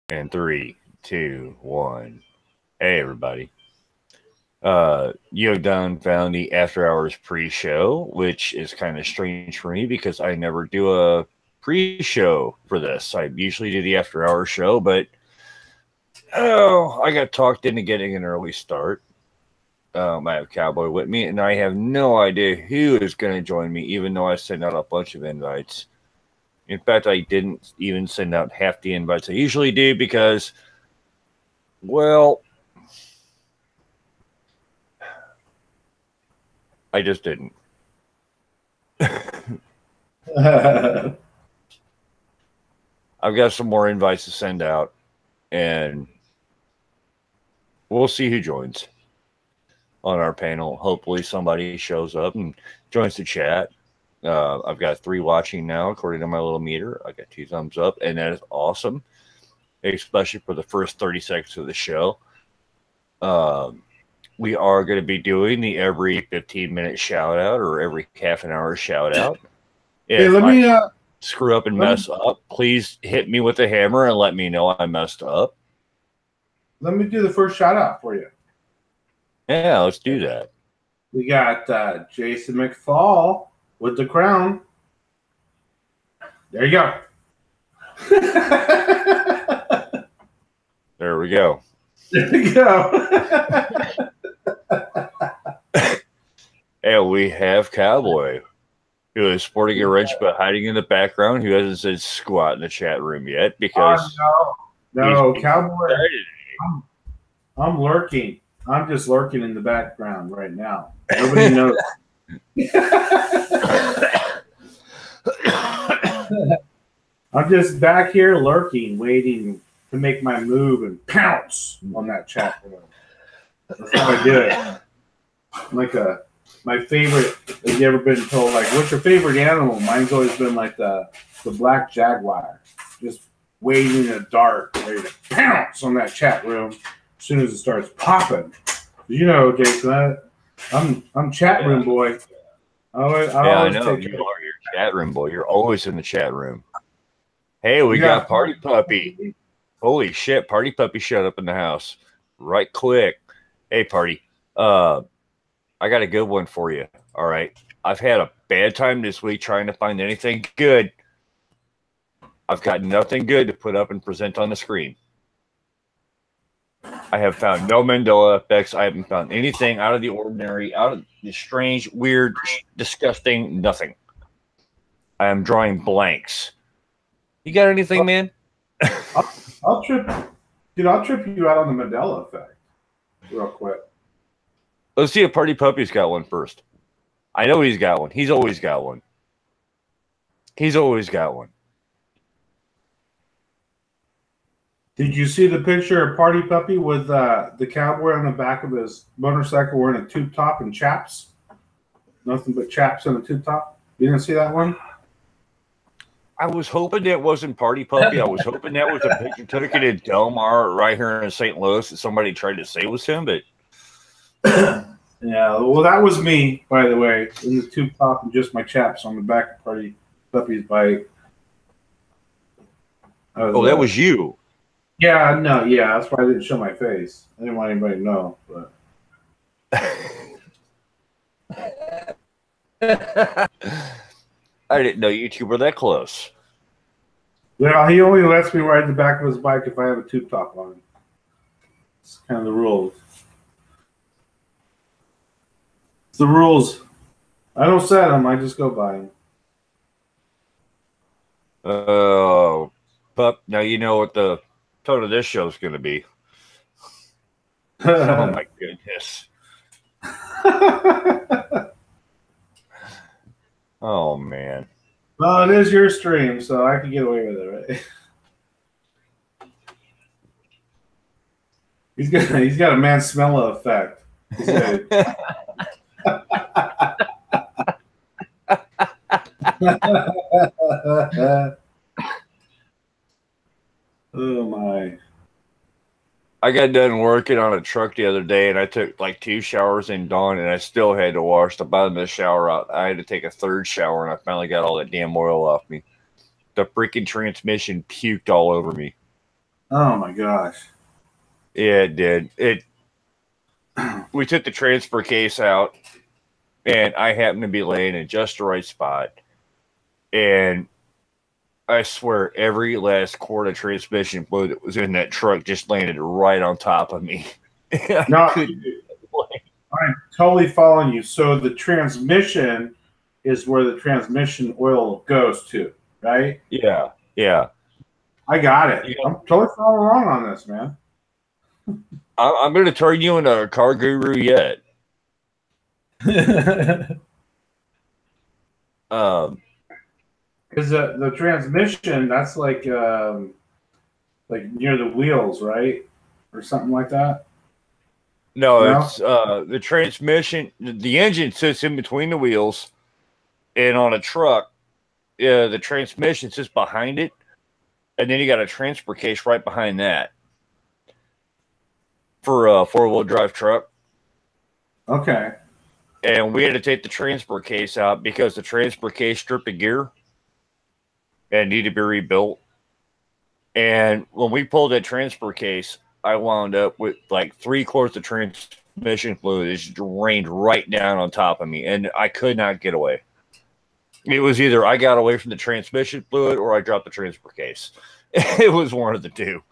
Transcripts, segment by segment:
And three, two, one. Hey, everybody. You have done found the After Hours pre show, which is kind of strange for me because I never do a pre show for this. I usually do the After Hours show, but I got talked into getting an early start. I have Cowboy with me, and I have no idea who is going to join me, even though I sent out a bunch of invites. In fact, I didn't even send out half the invites I usually do because, well, I just didn't. I've got some more invites to send out, and we'll see who joins on our panel. Hopefully, somebody shows up and joins the chat. I've got 3 watching now, according to my little meter. I got 2 thumbs up, and that is awesome, especially for the first 30 seconds of the show. We are going to be doing the every 15-minute shout out or every half an hour shout out. Hey, let me screw up and mess up, please hit me with a hammer and let me know I messed up. Let me do the first shout out for you. Yeah, let's do that. We got Jason McFall with the crown. There you go. There we go. There you go. And we have Cowboy, who is sporting a wrench but hiding in the background, who hasn't said squat in the chat room yet because no, Cowboy. I'm lurking. I'm just lurking in the background right now. Nobody knows. I'm just back here lurking, waiting to make my move and pounce on that chat room. That's how I do it. I'm like my favorite. Have you ever been told, like, what's your favorite animal? Mine's always been like the black jaguar, just waiting in the dark, ready to pounce on that chat room as soon as it starts popping. You know, Jason, I'm chat room boy. I know you are your chat room boy. You're always in the chat room. Hey, we got Party Puppy. Holy shit, Party Puppy showed up in the house right quick. Hey, Party. I got a good one for you. All right. I've had a bad time this week trying to find anything good. I've got nothing good to put up and present on the screen. I have found no Mandela effects. I haven't found anything out of the ordinary, out of the strange, weird, disgusting, nothing. I am drawing blanks. You got anything, man? I'll trip you out on the Mandela effect real quick. Let's see if Party Puppy's got one first. I know he's got one. He's always got one. He's always got one. Did you see the picture of Party Puppy with the cowboy on the back of his motorcycle wearing a tube top and chaps? Nothing but chaps and a tube top. You didn't see that one? I was hoping that wasn't Party Puppy. I was hoping that was a picture taken in Del Mar right here in St. Louis that somebody tried to say was him, but yeah, well, that was me, by the way, in the tube top and just my chaps on the back of Party Puppy's bike. That was you. Yeah, no, yeah, that's why I didn't show my face. I didn't want anybody to know, but I didn't know you two were that close. Well, he only lets me ride the back of his bike if I have a tube top on. It's kind of the rules. It's the rules. I don't set them. I just go by them. Oh, pup! Now you know what the tone of this show is going to be. Oh my goodness! Oh man! Well, it is your stream, so I can get away with it, right? He's got a man smell effect. Oh my. I got done working on a truck the other day, and I took like 2 showers in dawn, and I still had to wash the bottom of the shower out. I had to take a 3rd shower, and I finally got all that damn oil off me. The freaking transmission puked all over me. Oh my gosh. Yeah, it did. We took the transfer case out, and I happened to be laying in just the right spot. And I swear, every last quart of transmission fluid that was in that truck just landed right on top of me. No, I'm totally following you. So the transmission is where the transmission oil goes to, right? Yeah, yeah. I got it. Yeah. I'm totally following along on this, man. I'm going to turn you into a car guru yet. Because the transmission, that's like near the wheels, right, or something like that. No, it's the transmission. The engine sits in between the wheels, and on a truck, the transmission sits behind it, and then you got a transfer case right behind that for a 4-wheel drive truck. Okay. And we had to take the transfer case out because the transfer case stripped a gear and needed to be rebuilt. And when we pulled that transfer case, I wound up with like 3/4 of transmission fluid. It just drained right down on top of me, and I could not get away. It was either I got away from the transmission fluid or I dropped the transfer case. It was one of the two.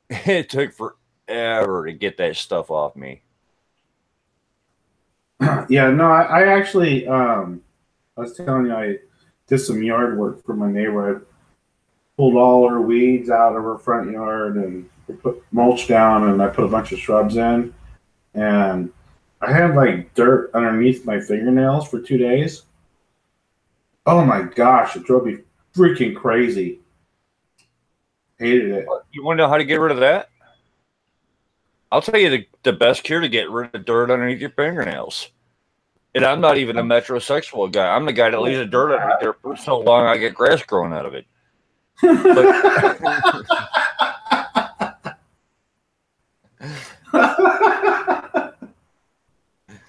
It took forever to get that stuff off me. Yeah, no, I actually, I was telling you, I did some yard work for my neighbor. I pulled all her weeds out of her front yard and put mulch down, and I put a bunch of shrubs in. And I had like dirt underneath my fingernails for 2 days. Oh my gosh, it drove me freaking crazy. Hated it. You want to know how to get rid of that? I'll tell you the best cure to get rid of dirt underneath your fingernails. And I'm not even a metrosexual guy. I'm the guy that leaves the dirt underneath there for so long I get grass growing out of it.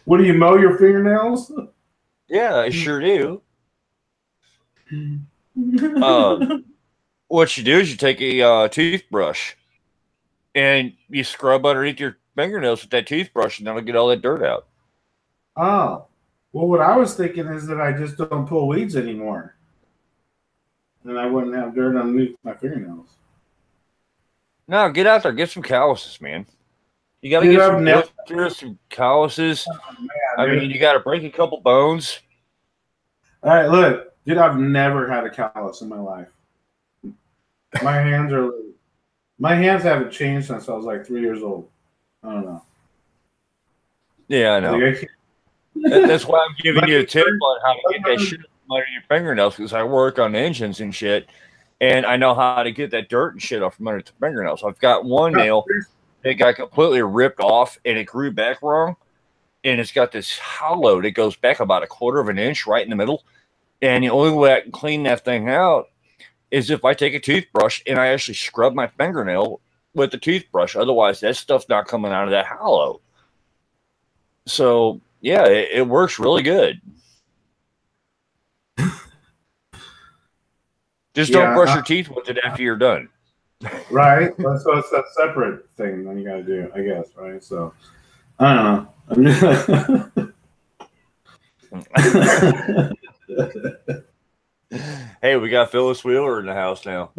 What, do you mow your fingernails? Yeah, I sure do. What you do is you take a toothbrush and you scrub underneath your fingernails with that toothbrush, and that'll get all that dirt out. Oh, well, what I was thinking is that I just don't pull weeds anymore, and I wouldn't have dirt underneath my fingernails. No, get out there, get some calluses, man. You got to get some blisters, some calluses. Oh, man, I mean, you got to break a couple bones. All right, look, dude, I've never had a callus in my life. My hands haven't changed since I was like 3 years old. I don't know. Yeah, I know. Like, that's why I'm giving you a tip on how to get that shit out of your fingernails, because I work on engines and shit, and I know how to get that dirt and shit off from under the fingernails. I've got one nail that got completely ripped off, and it grew back wrong, and it's got this hollow that goes back about 1/4 of an inch right in the middle. And the only way I can clean that thing out is if I take a toothbrush and I actually scrub my fingernail with the toothbrush. Otherwise, that stuff's not coming out of that hollow. So, yeah, it works really good. Just don't brush your teeth with it after you're done. Right. So it's a separate thing that you got to do, I guess, right? So, I don't know. Hey, we got Phyllis Wheeler in the house now.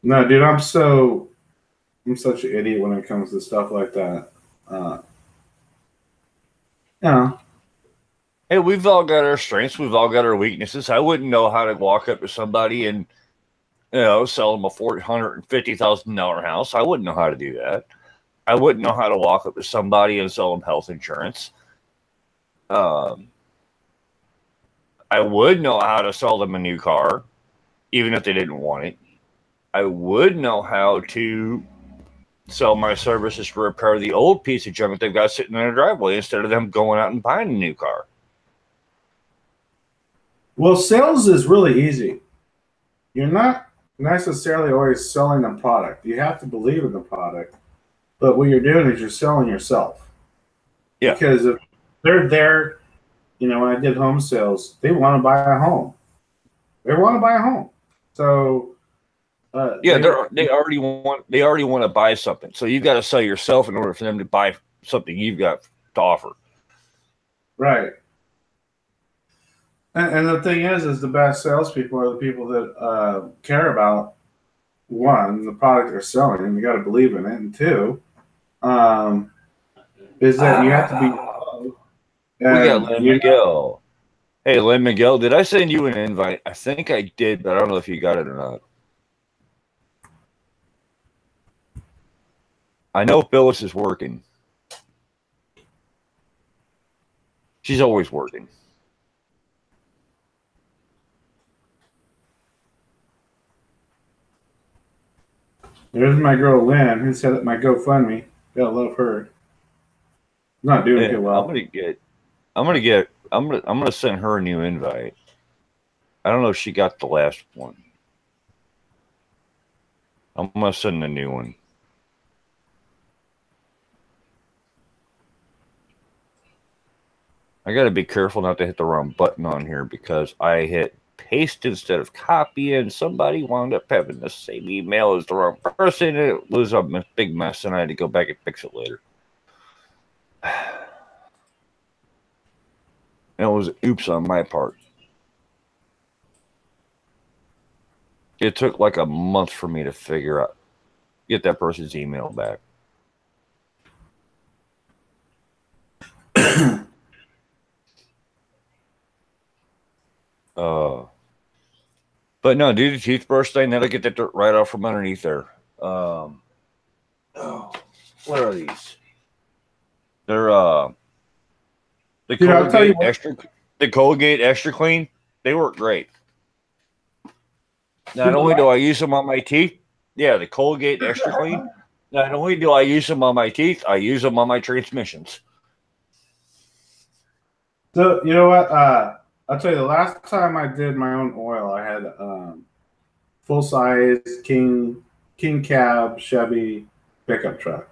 No, dude, I'm such an idiot when it comes to stuff like that. Yeah. Hey, we've all got our strengths. We've all got our weaknesses. I wouldn't know how to walk up to somebody and, sell them a $450,000 house. I wouldn't know how to do that. I wouldn't know how to walk up to somebody and sell them health insurance. I would know how to sell them a new car, even if they didn't want it. I would know how to sell my services to repair the old piece of junk that they've got sitting in their driveway instead of them going out and buying a new car. Well, sales is really easy. You're not necessarily always selling a product. You have to believe in the product. But what you're doing is you're selling yourself. Yeah. Because if they're there, when I did home sales, they want to buy a home. They want to buy a home. So Yeah, they already want to buy something. So you've got to sell yourself in order for them to buy something you've got to offer. Right. And the thing is the best salespeople are the people that care about, one, the product they're selling, and you got to believe in it, and two, is that you have to be. We got Lynn Miguel. Hey, Lynn Miguel, did I send you an invite? I think I did, but I don't know if you got it or not. I know Phyllis is working. She's always working. There's my girl Lynn, who set up my GoFundMe. Gotta love her. Not doing too well. I'm gonna send her a new invite. I don't know if she got the last one. I'm gonna send a new one. I gotta be careful not to hit the wrong button on here because I hit paste instead of copy, and somebody wound up having the same email as the wrong person, and it was a big mess, and I had to go back and fix it later. And it was oops on my part. It took like a month for me to get that person's email back. But no, do the toothbrush thing. That'll get that dirt right off from underneath there. What are these? They're the Colgate Extra Clean. They work great. Not only do I use them on my teeth, yeah, the Colgate Extra Clean. Not only do I use them on my teeth, I use them on my transmissions. So you know what? I'll tell you, the last time I did my own oil, I had full size King Cab Chevy pickup truck.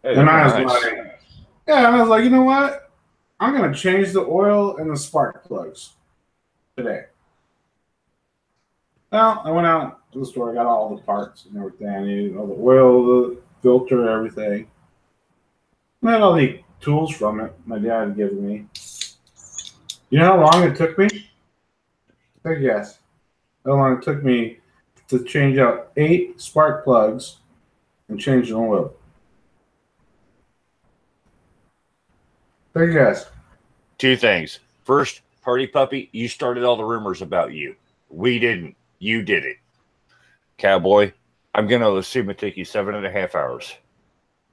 Hey, and I was like, you know what? I'm gonna change the oil and the spark plugs today. Well, I went out to the store, got all the parts and everything. I needed all the oil, the filter, everything. I had all the tools from it my dad had given me. You know how long it took me? Take a guess. How long it took me to change out 8 spark plugs and change the oil? Take a guess. 2 things. First, Party Puppy, you started all the rumors about you. We didn't. You did it. Cowboy, I'm going to assume it took you 7.5 hours.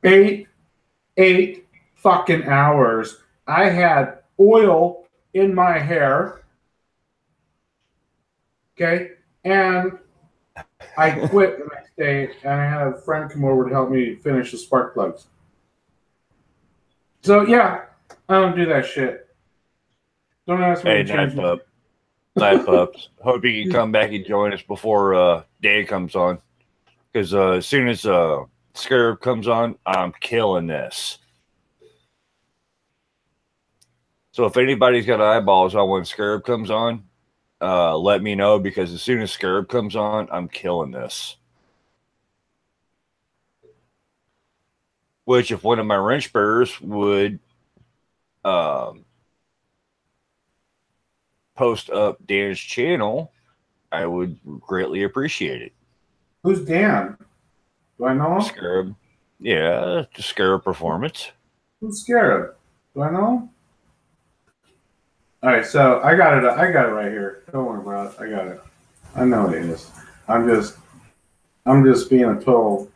8 fucking hours. I had oil in my hair. Okay. And I quit the next day, and I had a friend come over to help me finish the spark plugs. So, yeah, I don't do that shit. Don't ask me to change my... Night pups. Hope you can come back and join us before Dan comes on. Because as soon as Scarab comes on, I'm killing this. So if anybody's got eyeballs on when Scarab comes on, let me know, because as soon as Scarab comes on, I'm killing this. Which, if one of my wrench bearers would post up Dan's channel, I would greatly appreciate it. Who's Dan? Do I know him? Scarab. Yeah, Scarab Performance. Who's Scarab? Do I know him? All right, so I got it right here. Don't worry about it. I got it. I know it is. I'm just being a total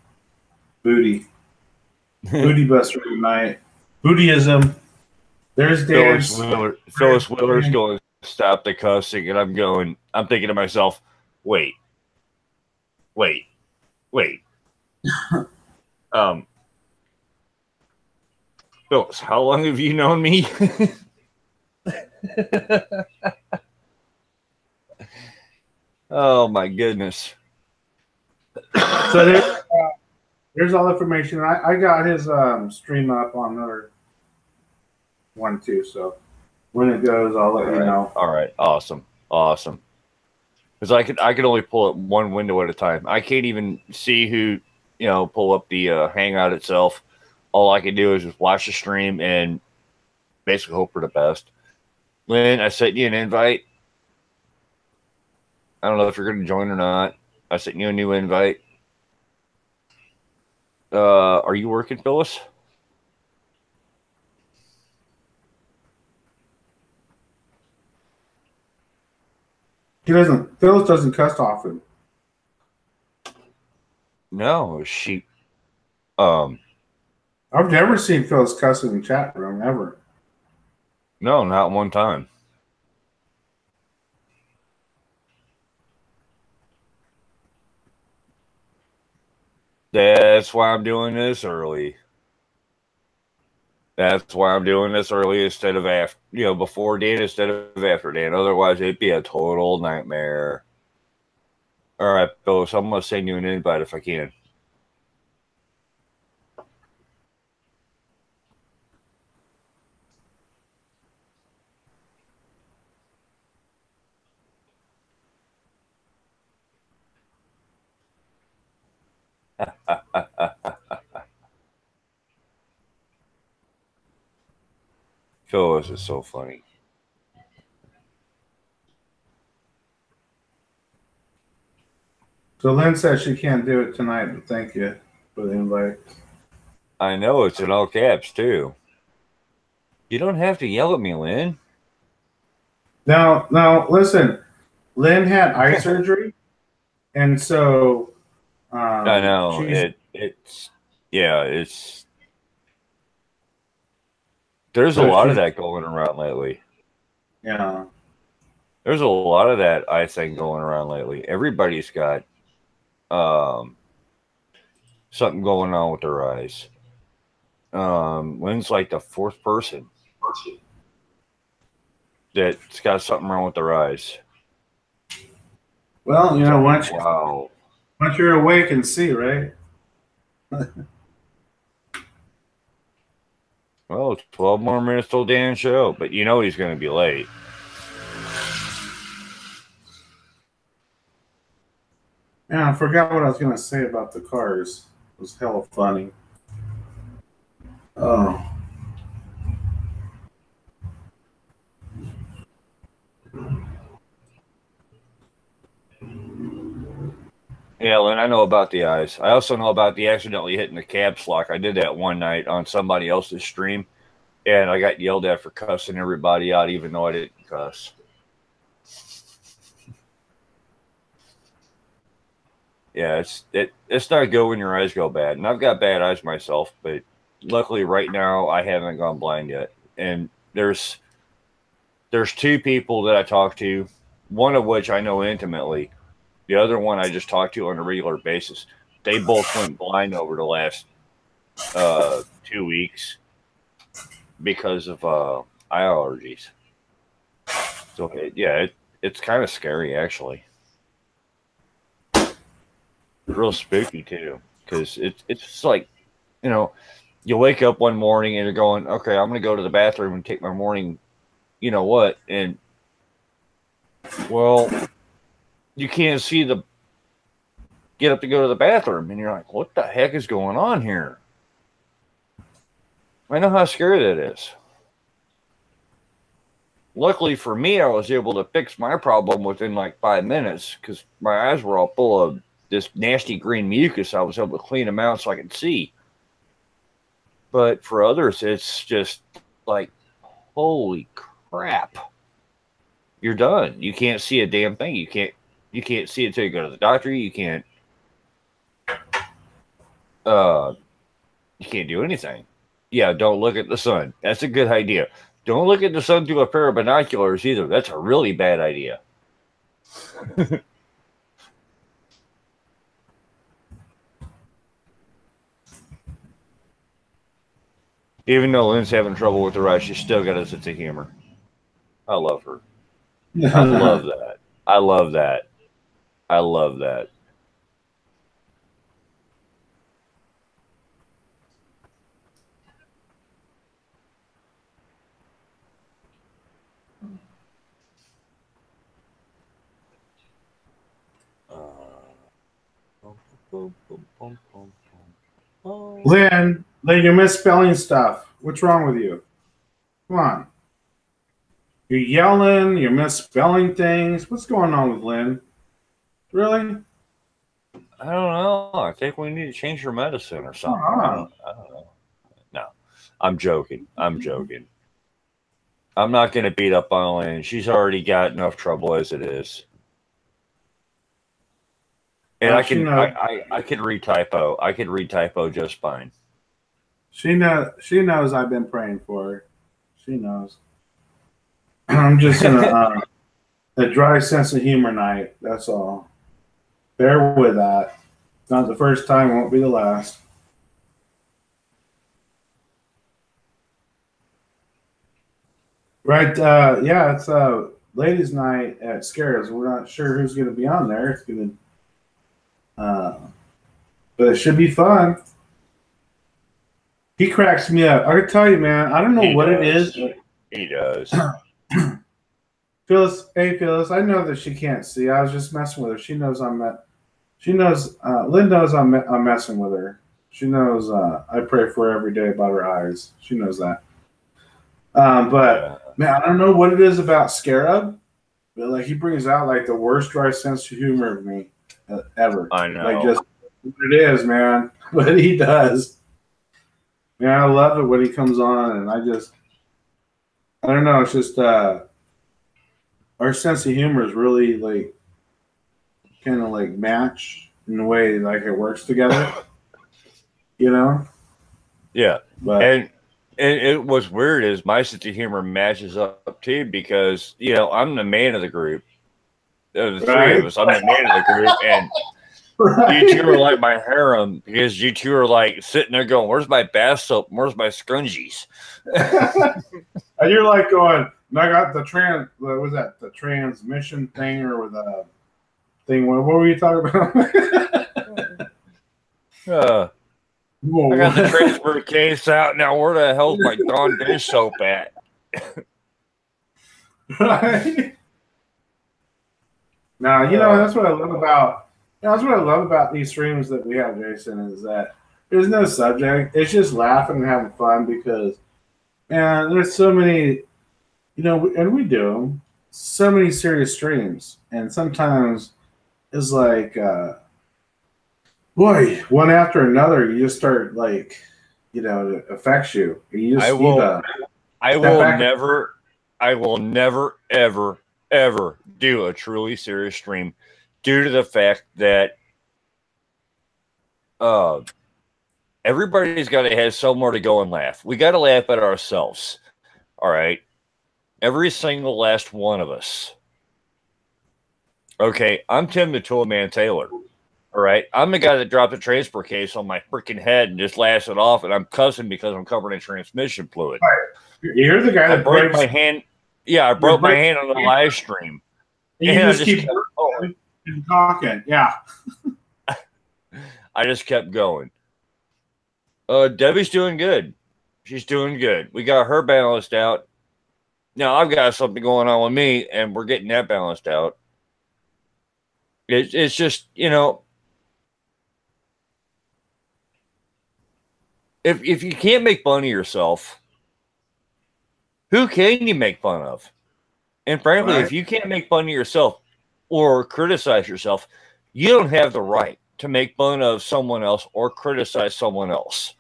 booty buster tonight. Bootyism. There's Dan. Phyllis Willer's going to stop the cussing, and I'm thinking to myself, wait. Phyllis, how long have you known me? Oh my goodness. So there's all the information. I got his stream up on another one too, so when it goes, I'll let you know. All right, awesome. Because I could only pull up one window at a time. I can't even see who, pull up the Hangout itself. All I can do is just watch the stream and basically hope for the best. Lynn, I sent you an invite. I don't know if you're going to join or not. I sent you a new invite. Are you working, Phyllis? Phyllis doesn't cuss often. No, she. I've never seen Phyllis cuss in the chat room ever. No, not one time. That's why I'm doing this early. That's why I'm doing this early instead of after, before Dan instead of after Dan. Otherwise, it'd be a total nightmare. All right, Phyllis, I'm going to send you an invite if I can. Phyllis is so funny. So Lynn says she can't do it tonight, but thank you for the invite. I know, it's in all caps, too. You don't have to yell at me, Lynn. Now, listen. Lynn had eye surgery, and so I know it's there's a lot of that going around lately. Yeah, there's a lot of that eye thing going around lately. Everybody's got something going on with their eyes. Lynn's like the fourth person that's got something wrong with their eyes. Well, once you're awake and see, right? Well, it's 12 more minutes till Dan's show, but he's going to be late. Yeah, I forgot what I was going to say about the cars. It was hella funny. Oh. Yeah, Lynn, I know about the eyes. I also know about the accidentally hitting the caps lock. I did that one night on somebody else's stream, and I got yelled at for cussing everybody out, even though I didn't cuss. Yeah, it's not good when your eyes go bad. And I've got bad eyes myself, but luckily right now I haven't gone blind yet. And there's two people that I talk to, one of which I know intimately. The other one I just talk to on a regular basis. They both went blind over the last 2 weeks because of eye allergies. So it's kind of scary actually. Real spooky too, because it's just like, you wake up one morning and you're going, okay, I'm going to go to the bathroom and take my morning, and well, you can't see get up to go to the bathroom, and you're like, what the heck is going on here? I know how scary that is. Luckily for me, I was able to fix my problem within like 5 minutes because my eyes were all full of this nasty green mucus. I was able to clean them out so I could see. But for others, it's just like, holy crap. You're done. You can't see a damn thing. You can't see it till you go to the doctor. You can't do anything. Yeah, don't look at the sun. That's a good idea. Don't look at the sun through a pair of binoculars either. That's a really bad idea. Even though Lynn's having trouble with her eyes, she's still got a sense of humor. I love her. I love that. I love that. I love that. Lynn, you're misspelling stuff. What's wrong with you? Come on. You're yelling. You're misspelling things. What's going on with Lynn? Really? I don't know. I think we need to change your medicine or something. I don't know. No, I'm joking. I'm not going to beat up on Lynn. She's already got enough trouble as it is. And I can retypo. I can retypo just fine. She knows I've been praying for her. She knows. I'm just in a dry sense of humor night. That's all. Bear with that. It's not the first time, won't be the last. Right, yeah, it's ladies' night at Scares. We're not sure who's going to be on there. It's going to, but it should be fun. He cracks me up. I can tell you, man. I don't know what it is. He does. Phyllis, hey Phyllis, I know that she can't see. I was just messing with her. She knows I'm. She knows. Lynn knows I'm messing with her. She knows I pray for her every day about her eyes. She knows that. But man, I don't know what it is about Scarab, but like he brings out like the worst dry sense of humor of me ever. I know. Like just what it is, man. What he does. Man, I love it when he comes on, and I don't know. It's just our sense of humor is really like kind of like match in the way like it works together. You know? Yeah. And it was weird is my sense of humor matches up too because I'm the man of the group. The three of us, I'm the man of the group, and you two are like my harem because you two are like sitting there going, "Where's my bath soap? Where's my scrunchies?" And you're like going, "I got the what was that? The transmission thing or the thing? What were you talking about?" I got the transfer case out now. Where the hell's my Dawn dish soap at? Right. Now that's what I love about. That's what I love about these streams that we have, Jason, is that there's no subject. It's just laughing and having fun because, man, there's so many, and we do so many serious streams, and sometimes it's like. Boy, one after another, you just start like, it affects you. I will never, ever do a truly serious stream due to the fact that everybody's got to have somewhere to go and laugh. We got to laugh at ourselves. All right. Every single last one of us. Okay. I'm Tim the Toolman Taylor. All right. I'm the guy that dropped a transfer case on my freaking head and just laughs it off, and I'm cussing because I'm covered in transmission fluid. Right. You're the guy that broke my hand. Yeah, I broke my hand on the live stream. And you just keep talking. Yeah. I just kept going. Debbie's doing good. She's doing good. We got her balanced out. Now I've got something going on with me, and we're getting that balanced out. It's just, if you can't make fun of yourself, who can you make fun of? And frankly, if you can't make fun of yourself or criticize yourself, you don't have the right to make fun of someone else or criticize someone else.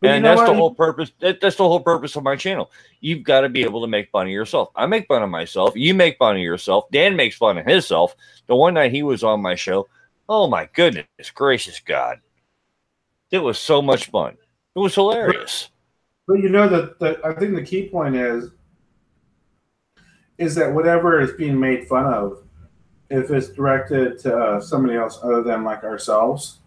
And that's the whole purpose. That's the whole purpose of my channel. You've got to be able to make fun of yourself. I make fun of myself. You make fun of yourself. Dan makes fun of himself. The one night he was on my show, oh my goodness gracious God. It was so much fun. It was hilarious. But I think the key point is that whatever is being made fun of, if it's directed to somebody else other than like ourselves,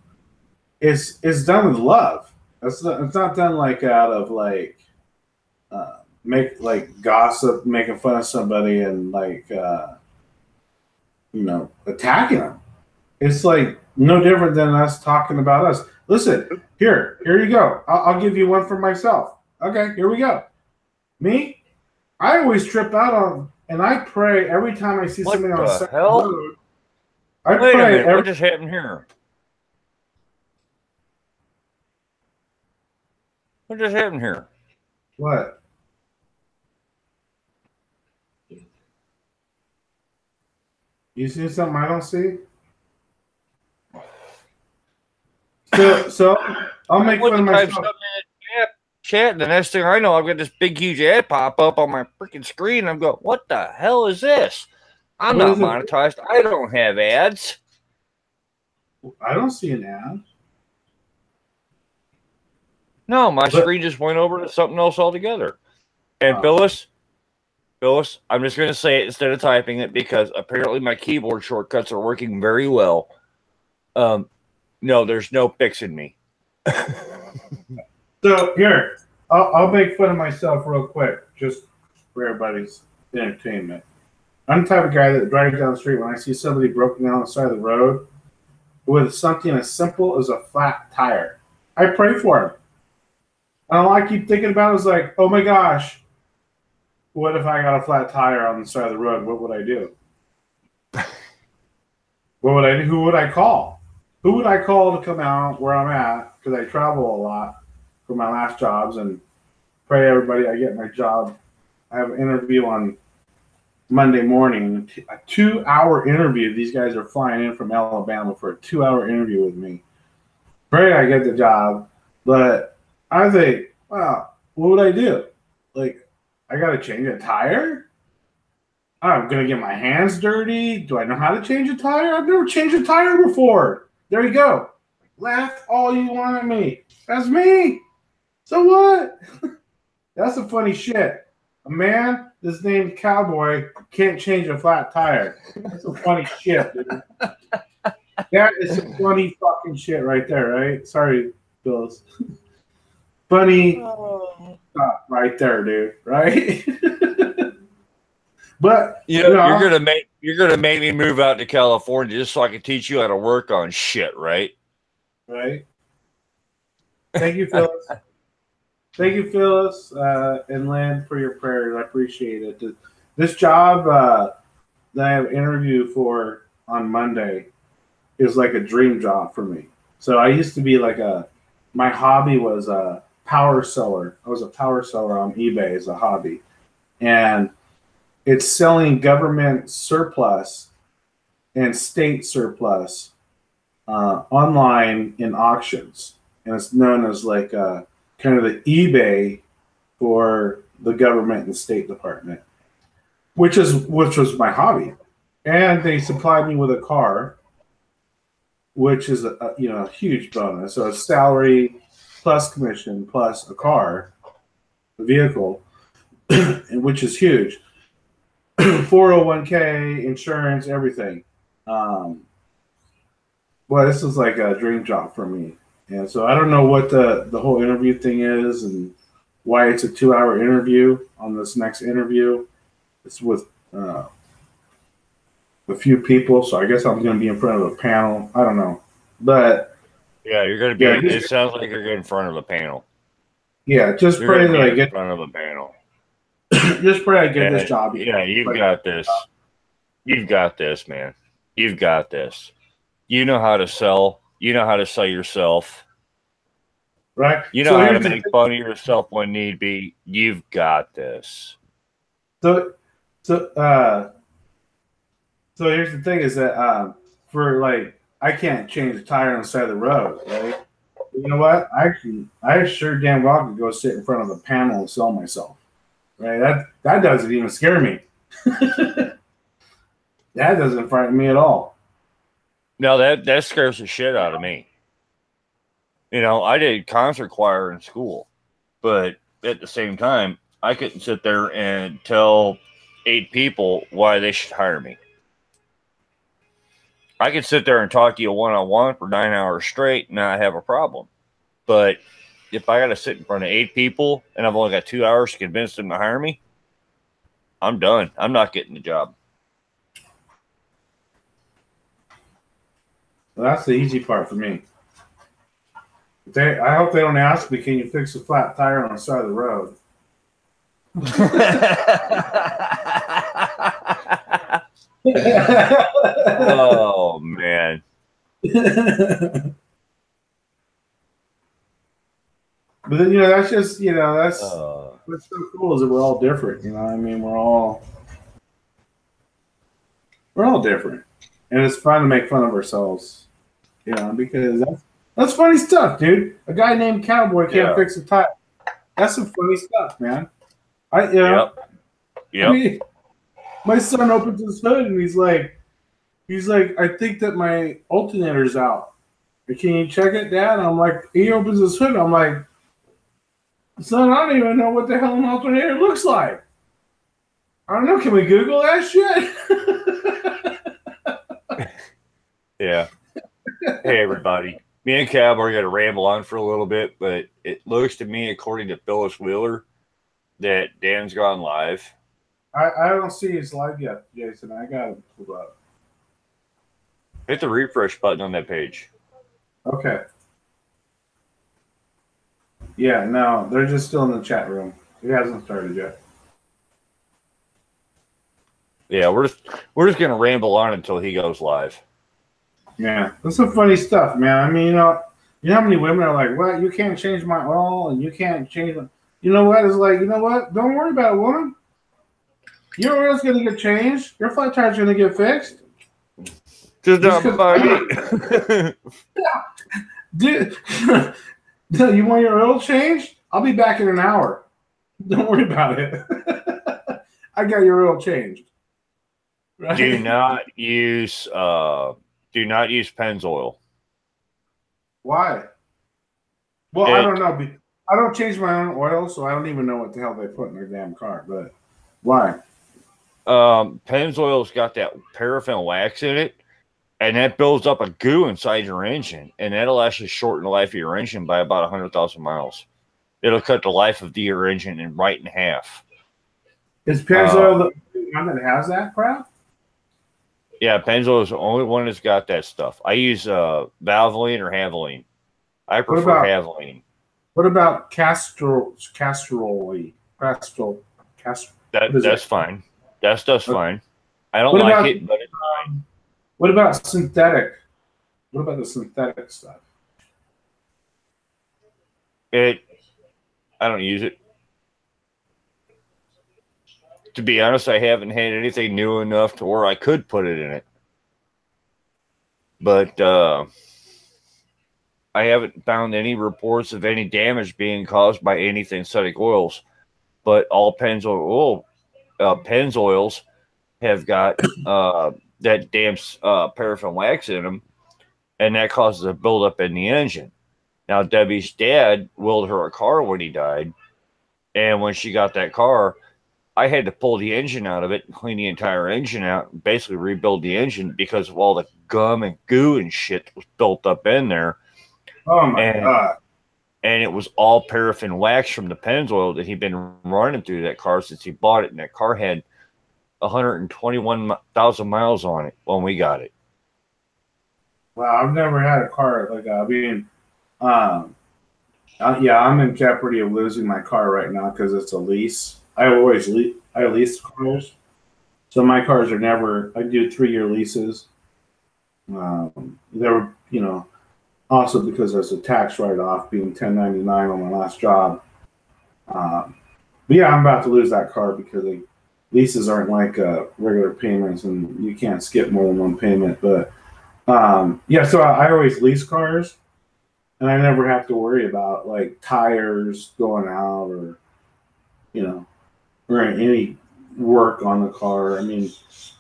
is done with love. It's not done like out of like make like gossip, making fun of somebody and like attacking them. It's like no different than us talking about us. Listen, here you go. I'll give you one for myself. Okay, here we go. Me, I always trip out on, and I pray every time I see somebody on the road. Wait a minute. What just happened here? What just happened here? What? You see something I don't see? So I'll make fun of myself. Chat, and the next thing I know, I've got this big, huge ad pop up on my freaking screen. I'm going, what the hell is this? I'm not monetized. I don't have ads. I don't see an ad. No, my screen just went over to something else altogether. And Phyllis, I'm just going to say it instead of typing it because apparently my keyboard shortcuts are working very well. No, there's no fixing me. So here, I'll make fun of myself real quick, just for everybody's entertainment. I'm the type of guy that drives down the street when I see somebody broken down on the side of the road with something as simple as a flat tire. I pray for him. And all I keep thinking about is like, oh my gosh, what if I got a flat tire on the side of the road? What would I do? What would I do? Who would I call? Who would I call to come out where I'm at? Because I travel a lot for my last jobs, and pray everybody I get my job. I have an interview on Monday morning, a 2-hour interview. These guys are flying in from Alabama for a 2-hour interview with me. Pray I get the job, but I think, wow, what would I do? Like, I got to change a tire? I'm going to get my hands dirty? Do I know how to change a tire? I've never changed a tire before. There you go. Laugh all you want at me. That's me. So what? That's some funny shit. A man that's named Cowboy can't change a flat tire. That's some funny shit, dude. That is some funny fucking shit right there, right? Sorry, Bills. Funny stuff right there, dude. Right? But you're gonna make me move out to California just so I can teach you how to work on shit, right? Right. Thank you, Phyllis. Thank you, Phyllis and Lynn, for your prayers. I appreciate it. This job that I have an interview for on Monday is like a dream job for me. So I used to be my hobby was a power seller. I was a power seller on eBay as a hobby. And it's selling government surplus and state surplus online in auctions. And it's known as like kind of the eBay for the government and State Department, which was my hobby. And they supplied me with a car, which is a huge bonus. So it's salary plus commission plus a car, a vehicle, which is huge. 401k, insurance, everything. Well, this is like a dream job for me. And so I don't know what the whole interview thing is and why it's a 2-hour interview on this next interview. It's with a few people, so I guess I'm going to be in front of a panel. I don't know. But yeah, you're going to be. It sounds like you're getting in front of a panel. Yeah, just pray that I get in front of a panel. Just pray I get this job. Yeah, you've got this. You've got this, man. You've got this. You know how to sell. You know how to sell yourself. Right. You know how to make fun of yourself when need be. You've got this. So here's the thing is that I can't change the tire on the side of the road, right? You know what? I sure damn well could go sit in front of a panel and sell myself. Right? That doesn't even scare me. That doesn't frighten me at all. No, that scares the shit out of me. You know, I did concert choir in school, but at the same time, I couldn't sit there and tell 8 people why they should hire me. I could sit there and talk to you one-on-one for 9 hours straight and not have a problem. But if I got to sit in front of 8 people and I've only got 2 hours to convince them to hire me, I'm done. I'm not getting the job. Well, that's the easy part for me. I hope they don't ask me, can you fix a flat tire on the side of the road? Oh man. But then, that's just, that's what's so cool is that we're all different. I mean, we're all different, and it's fun to make fun of ourselves. Because that's funny stuff, dude. A guy named Cowboy can't fix a tire. That's some funny stuff, man. Yep. I mean, my son opens his hood and he's like, I think that my alternator's out. Can you check it, Dad? I'm like, he opens his hood. I'm like, son, I don't even know what the hell an alternator looks like. I don't know. Can we Google that shit? Yeah. Hey, everybody. Me and Cab are going to ramble on for a little bit, but it looks to me, according to Phyllis Wheeler, that Dan's gone live. I don't see his live yet, Jason. I got it pulled up. Hit the refresh button on that page. Okay. Yeah, no, they're just still in the chat room. It hasn't started yet. Yeah, we're just gonna ramble on until he goes live. Yeah, that's some funny stuff, man. I mean, you know how many women are like, "What? You can't change my oil, and you can't change them." You know what? It's like, you know what? Don't worry about it, woman. Your oil's gonna get changed. Your flat tire's gonna get fixed. Just not by Dude, you want your oil changed? I'll be back in an hour. Don't worry about it. I got your oil changed. Right? Do not use Pennzoil. Why? Well, I don't know. I don't change my own oil, so I don't even know what the hell they put in their damn car. But why? Pennzoil's got that paraffin wax in it, and that builds up a goo inside your engine, and that'll actually shorten the life of your engine by about 100,000 miles. It'll cut the life of your engine right in half. Is Pennzoil the one that has that crap? Yeah, Pennzoil is the only one that's got that stuff. I use Valvoline or Havoline. I prefer Havoline. What about Castrol? That's fine. That stuff's fine. I don't like it, but it's fine. What about synthetic? What about the synthetic stuff? I don't use it. To be honest, I haven't had anything new enough to where I could put it in it. But I haven't found any reports of any damage being caused by any synthetic oils. But all Pennzoils have got that damn paraffin wax in them, and that causes a buildup in the engine. Now, Debbie's dad willed her a car when he died, and when she got that car, I had to pull the engine out of it and clean the entire engine out and basically rebuild the engine because of all the gum and goo and shit that was built up in there. Oh, my God. And it was all paraffin wax from the Pennzoil that he'd been running through that car since he bought it, and that car had 121,000 miles on it when we got it. Wow, I've never had a car like that. I mean, yeah, I'm in jeopardy of losing my car right now because it's a lease. I lease cars, so my cars are never. I do 3-year leases. They're also because there's a tax write-off being 1099 on my last job. But yeah, I'm about to lose that car because leases aren't like regular payments, and you can't skip more than one payment. But yeah, so I always lease cars, and I never have to worry about like tires going out or or any work on the car. I mean,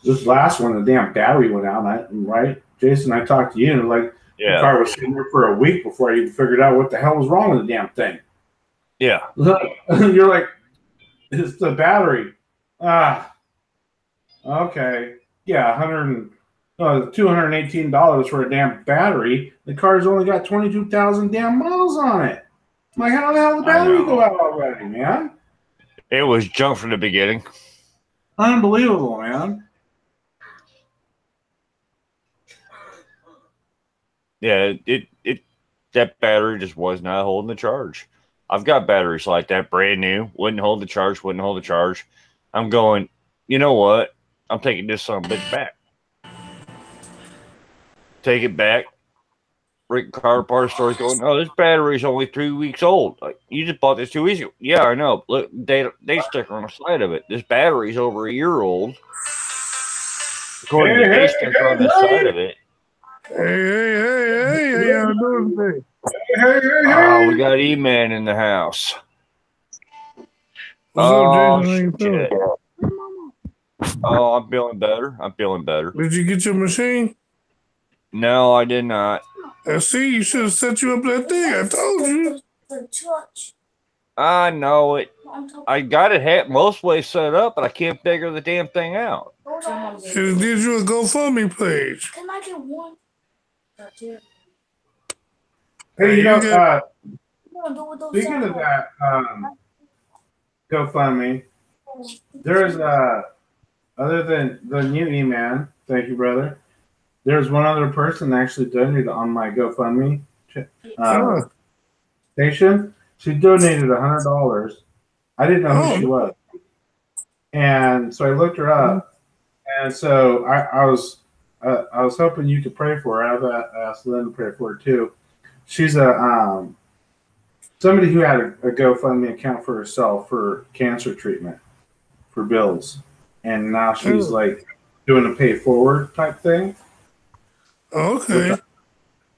this last one, the damn battery went out. Right, Jason? I talked to you, and the car was sitting there for a week before I even figured out what the hell was wrong with the damn thing. Yeah, you're like, it's the battery. Okay, yeah, $218 for a damn battery. The car's only got 22,000 damn miles on it. I'm like, how the hell did the battery go out already, man? It was junk from the beginning. Unbelievable, man. Yeah, that battery just was not holding the charge. I've got batteries like that, brand new, wouldn't hold the charge. I'm going, you know what? I'm taking this son of a bitch back. Take it back. Rick car parts stores going, oh, this battery's only 3 weeks old. Like, you just bought this 2 weeks ago. Yeah, I know. Look, they sticker on the side of it. This battery's over a year old. According to the sticker on the side of it. Hey, how y'all doing today? Oh, we got E-Man in the house. What's up, Jason? How you feeling? Oh, I'm feeling better. Did you get your machine? No, I did not. I see. You should have set you up that thing. I told you. I know it. I got it most ways set up, but I can't figure the damn thing out. Should have did you a GoFundMe page. Can I get one? Hey, speaking of that, GoFundMe, there's other than the new E-Man, thank you, brother. There's one other person actually donated on my GoFundMe station. She donated $100. I didn't know who she was, and so I looked her up, and so I was hoping you could pray for her. I've asked Lynn to pray for her too. She's somebody who had a GoFundMe account for herself for cancer treatment for bills, and now she's like doing a pay forward type thing. Okay.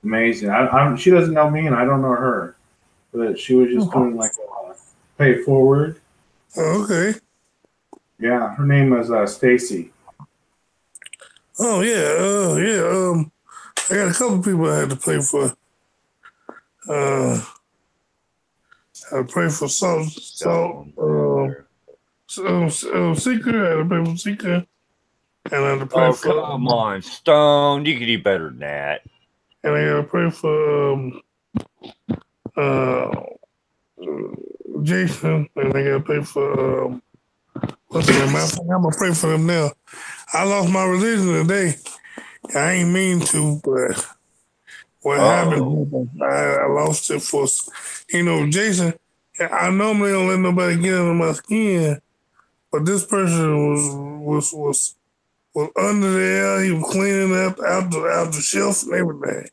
Amazing. She doesn't know me, and I don't know her, but she was just doing like a pay forward. Okay. Yeah, her name was Stacy. Oh yeah. I got a couple people I had to pay for. I pray for Salt. Seeker. I had to pay for Seeker. And I had to pray for. Oh, come on, Stone. You can do better than that. And I got to pray for Jason. And I got to pray for. What's his name? I'm going to pray for them now. I lost my religion today. I ain't mean to, but what happened, I lost it for, Jason, I normally don't let nobody get under my skin, but this person was under there. He was cleaning up out the shelf and everything.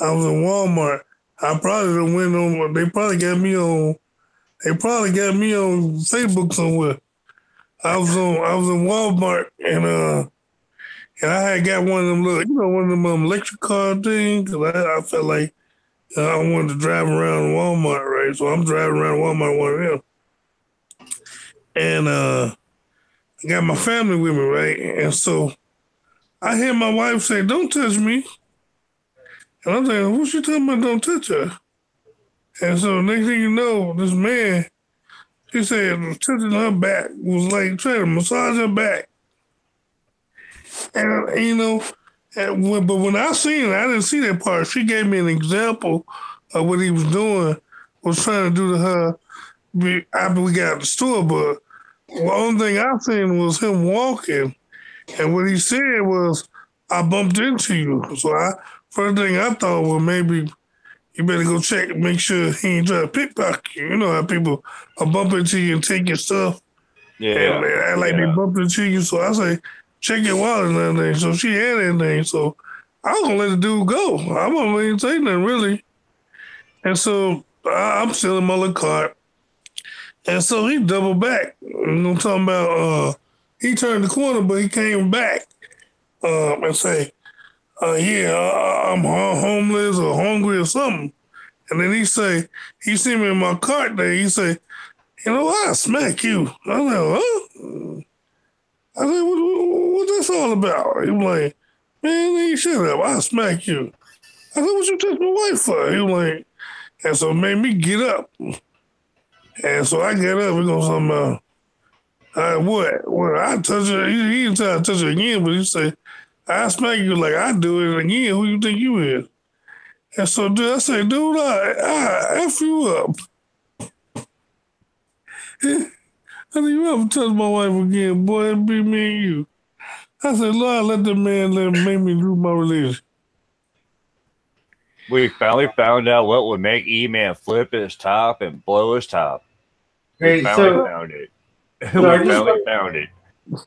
I was in Walmart. I probably done went on. They probably got me on Facebook somewhere. I was in Walmart and I had got one of them one of them electric car things. I felt like I wanted to drive around Walmart, right? So I'm driving around Walmart, one of them, and I got my family with me, right? And so I hear my wife say, "Don't touch me," and I'm thinking, "What's she talking about? Don't touch her?" And so next thing you know, this man. She said touching her back was like trying to massage her back. And, but when I seen it, I didn't see that part. She gave me an example of what he was doing, was trying to do to her after we got out the store. But the only thing I seen was him walking. And what he said was, I bumped into you. So first thing I thought was maybe you better go check and make sure he ain't trying to pickpocket you. You know how people are bumping into you and take your stuff. Yeah. And they act like they bumped into you. So I say, check your wallet and everything. So she had everything. So I was going to let the dude go. I wasn't even say nothing, really. And so I'm still in my little cart. And so he doubled back. I'm talking about he turned the corner, but he came back and say, I'm homeless or hungry or something. And then he see me in my cart there. He say, I'll smack you. I was like, huh? I said, what this all about? He was like, man, shut up. I'll smack you. I said, what you touch my wife for? He was like, and so it made me get up. And so I get up. We're going to something about, what? Well, I touch her. He didn't try to touch her again, but he say, I smack you like I do it again. Who you think you is? And so I say, dude, I F you up. I said, you ever touch my wife again, boy, it'd be me and you. I said, Lord, let the man make me do my religion. We finally found out what would make E-Man flip his top and blow his top. We finally found it. We finally found it.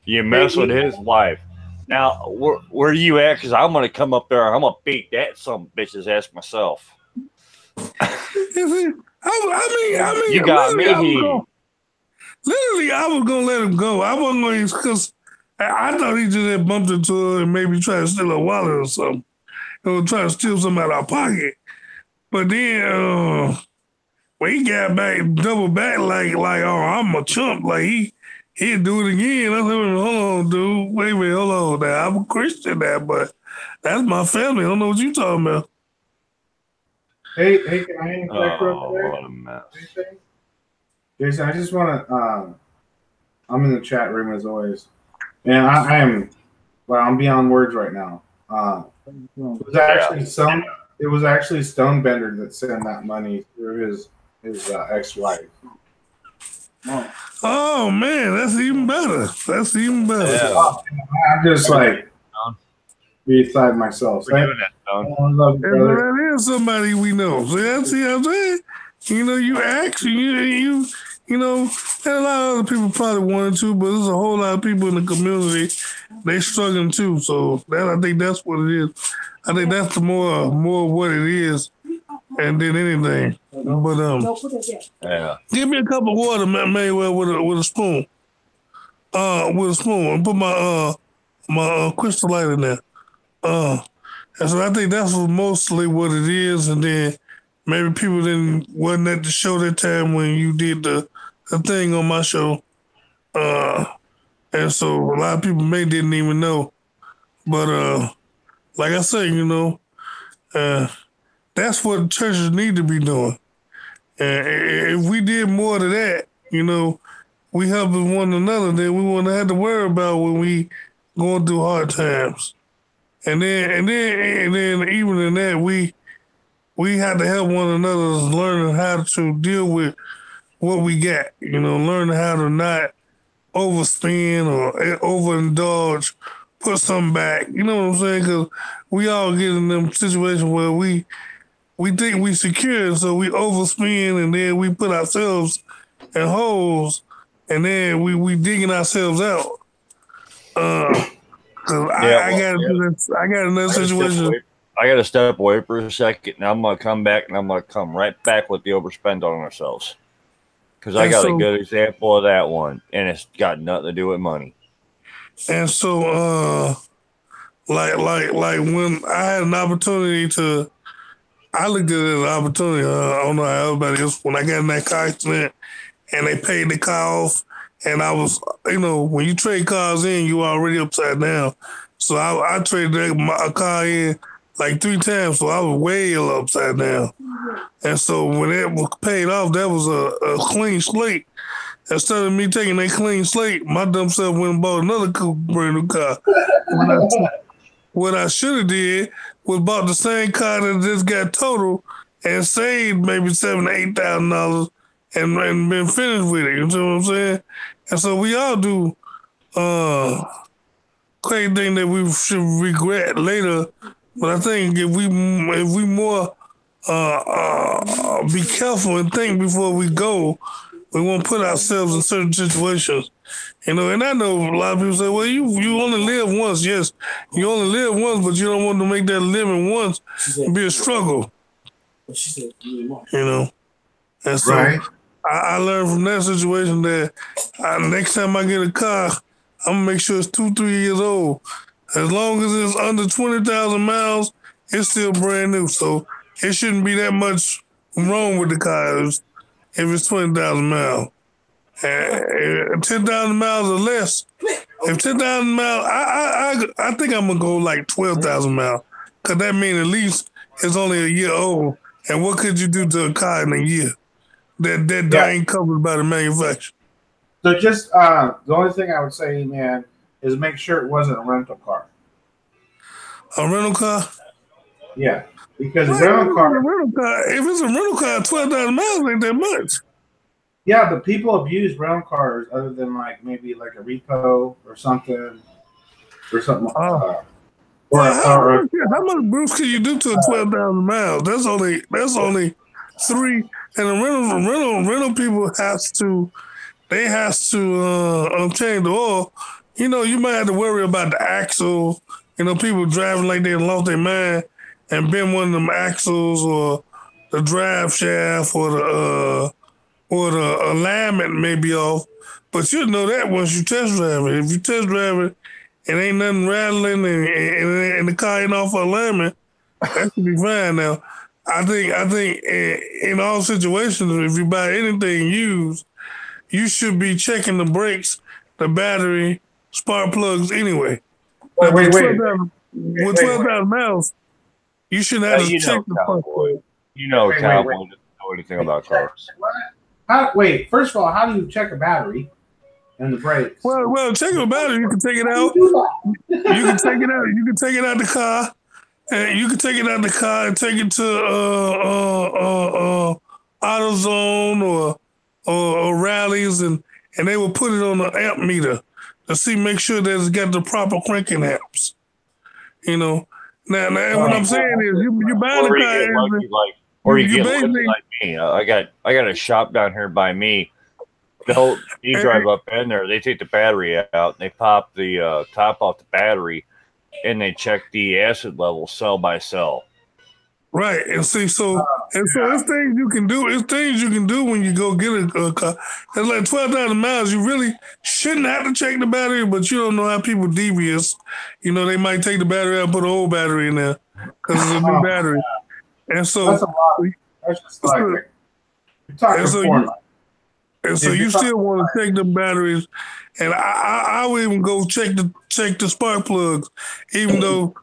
You mess with his wife. Now, where you at? Because I'm gonna come up there. I'm gonna beat that some bitch's ass myself. I mean, you got me. Literally, I was gonna let him go. I wasn't going because I thought he just had bumped into her and maybe tried to steal a wallet or something, or try to steal something out of our pocket. But then when he got back, double back like, oh, I'm a chump. Like he'd do it again. I said, hold on, dude. Wait a minute, hold on. Now I'm a Christian now, but that's my family. I don't know what you talking about. Hey, can I interject real quick? What a mess. Jason, I just want to. I'm in the chat room as always, and I am. Well, I'm beyond words right now. It was actually Stonebender that sent that money through his ex-wife. Oh man, that's even better. That's even better. Yeah. I'm just like beside myself. We're doing that, that is somebody we know. See what I'm saying? You know, you ask, you know, and a lot of other people probably wanted to, but there's a whole lot of people in the community, they struggling too. So I think that's what it is. I think that's the more what it is, and than anything. But give me a cup of water, Mayweather, with a spoon. With a spoon, and put my crystal light in there. And so I think that's mostly what it is, and then maybe people wasn't at the show that time when you did the thing on my show. And so a lot of people didn't even know. But like I say, you know, that's what churches need to be doing. And if we did more of that, you know, we helping one another, then we wouldn't have to worry about when we going through hard times. And then even in that, we have to help one another learning how to deal with what we got. You know, learning how to not overspend or overindulge, put something back. You know what I'm saying? Because we all get in them situations where we think we secure, so we overspend, and then we put ourselves in holes, and then we digging ourselves out. I got another situation. I got to step away for a second, and I'm going to come back, and I'm going to come right back with the overspend on ourselves. Because I got a good example of that one, and it's got nothing to do with money. And so, like when I had an opportunity to, I looked at it as an opportunity. I don't know how everybody else. When I got in that car accident, and they paid the car off, and I was, you know, when you trade cars in, you already upside down. So I traded my car in like 3 times, so I was way upside down. And so when it was paid off, that was a clean slate. Instead of me taking that clean slate, my dumb self went and bought another brand new car. What I should have did was bought the same car that just got totaled and saved maybe $7,000 to $8,000 and been finished with it. You know what I'm saying? And so we all do crazy thing that we should regret later. But I think if we more be careful and think before we go, we won't put ourselves in certain situations. You know, and I know a lot of people say, well, you only live once. Yes, you only live once, but you don't want to make that living once be a struggle. You know? And so right. I learned from that situation that next time I get a car, I'm going to make sure it's 2-3 years old. As long as it's under 20,000 miles, it's still brand new. So it shouldn't be that much wrong with the car if it's 20,000 miles. 10,000 miles or less. If 10,000 miles, I think I'm going to go like 12,000 miles. Because that means at least it's only a year old. And what could you do to a car in a year that ain't covered by the manufacturer? So just the only thing I would say, man, is make sure it wasn't a rental car. A rental car? Yeah. Because a rental car, if it's a rental car, 12,000 miles ain't that much. Yeah, but people abuse rental cars other than like maybe like a repo or something. How much Bruce can you do to 12,000 miles? That's only 3. And the rental people have to change the oil. you might have to worry about the axle. People driving like they lost their mind and bend one of them axles or the drive shaft or the alignment may be off. But you'll know that once you test drive it. If you test drive it and ain't nothing rattling and the car ain't off alignment, that should be fine. Now, I think in all situations, if you buy anything used, you should be checking the brakes, the battery, spark plugs anyway. Wait. With 12,000 miles, you shouldn't have to check the spark plug. Cowboy doesn't know anything about cars. First of all, how do you check a battery and the brakes? Well, check the battery. You can take it out. You can take it out. You can take it out the car. And you can take it out the car and take it to AutoZone or Rallies, and they will put it on the amp meter to make sure that it's got the proper cranking amps. Now what I'm saying is you buy the car or you get lucky like me. I got a shop down here by me. You drive up in there, they take the battery out, and they pop the top off the battery, and they check the acid level cell by cell. Right, and see, so it's things you can do. It's things you can do when you go get a car. It's like 12,000 miles. You really shouldn't have to check the battery, but you don't know how people devious. They might take the battery out and put an old battery in there because it's a new battery. And so that's a lot. That's just like you're talking so you still want to check the batteries, and I would even go check the spark plugs, even though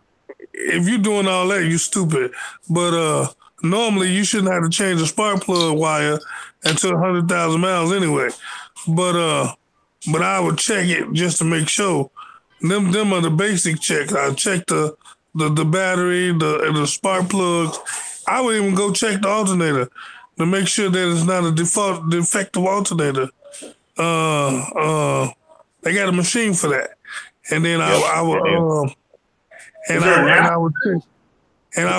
if you're doing all that, you're stupid. But normally you shouldn't have to change the spark plug wire until 100,000 miles anyway. But I would check it just to make sure. Them are the basic checks. I check the battery, the spark plugs. I would even go check the alternator to make sure that it's not a defective alternator. They got a machine for that. And then I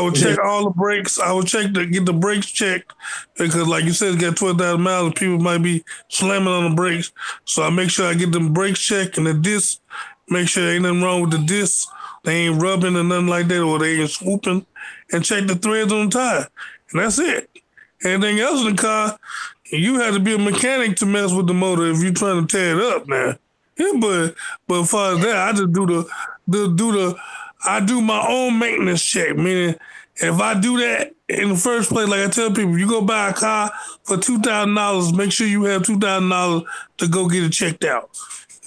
would check all the brakes. I would get the brakes checked because, like you said, it's got 12,000 miles and people might be slamming on the brakes. So I make sure I get them brakes checked and the discs, make sure there ain't nothing wrong with the discs. They ain't rubbing or nothing like that, or they ain't swooping, and check the threads on the tire. And that's it. Anything else in the car, you have to be a mechanic to mess with the motor if you're trying to tear it up now. Yeah, but as far as that, I just I do my own maintenance check, meaning if I do that in the first place, like I tell people, you go buy a car for $2,000, make sure you have $2,000 to go get it checked out.